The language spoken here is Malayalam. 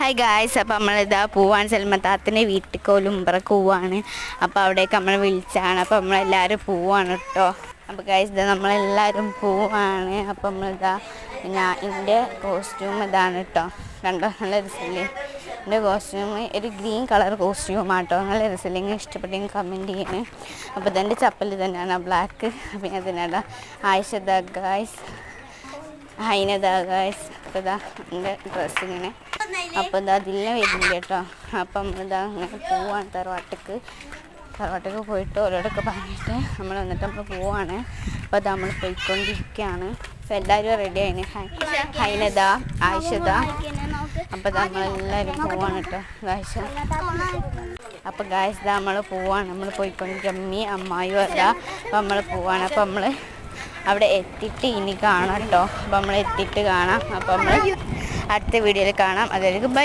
ഹായ് ഗായ്സ്, അപ്പോൾ നമ്മളിതാ പോവാണ് സൽമത്താത്തിൻ്റെ വീട്ടിലേക്ക് ഉംറക്ക് പോവാണ്. അപ്പോൾ അവിടേക്ക് നമ്മൾ വിളിച്ചാണ്. അപ്പോൾ നമ്മളെല്ലാവരും പോവാണ് കേട്ടോ. അപ്പോൾ ഗായ്സ് ഇതാ നമ്മളെല്ലാവരും പോവാണ്. അപ്പോൾ നമ്മളിതാ എൻ്റെ കോസ്റ്റ്യൂം ഇതാണ് കേട്ടോ. കണ്ടോ, നല്ല രസമില്ലേ? എൻ്റെ കോസ്റ്റ്യൂം ഒരു ഗ്രീൻ കളർ കോസ്റ്റ്യൂമാണ് കേട്ടോ. നല്ല രസമില്ലെങ്കിൽ ഇഷ്ടപ്പെട്ടെങ്കിൽ കമൻറ്റ് ചെയ്യണേ. അപ്പോൾ ഇതെൻ്റെ ചപ്പൽ തന്നെയാണ് ബ്ലാക്ക്. പിന്നെ അതിനാണ് ആയിഷദ ഗായ്സ്, ഹൈനദ ഗായ്സ്. അപ്പോൾ ഇതാ എൻ്റെ ഡ്രസ്സിങ്ങനെ. അപ്പോൾ ഇതാ അതിലെ വരുന്നില്ല കേട്ടോ. അപ്പം നമ്മളിതാ അങ്ങനെ പോവാണ് തറവാട്ടിക്ക് പോയിട്ട് ഓരോടൊക്കെ പറഞ്ഞിട്ട് നമ്മൾ വന്നിട്ട് നമ്മൾ പോവാണ്. അപ്പോൾ അത് നമ്മൾ പോയിക്കൊണ്ടിരിക്കുകയാണ്. അപ്പോൾ എല്ലാവരും റെഡി ആയിന്. ഹൈനദ, ആയിഷദ. അപ്പോൾ നമ്മളെല്ലാവരും പോവാണ് കേട്ടോ ഗായ്ഷ. അപ്പോൾ ഗായ്സ് ഇതാ നമ്മൾ പോവാണ്. നമ്മൾ പോയിക്കൊണ്ടിരിക്കുക. അമ്മയും അമ്മായും അതാ. അപ്പോൾ നമ്മൾ പോവാണ്. അപ്പോൾ നമ്മൾ അവിടെ എത്തിയിട്ട് ഇനി കാണാം കേട്ടോ. അപ്പോൾ നമ്മൾ എത്തിയിട്ട് കാണാം. അപ്പോൾ നമ്മൾ അടുത്ത വീഡിയോയിൽ കാണാം. അതായത് ബൈ.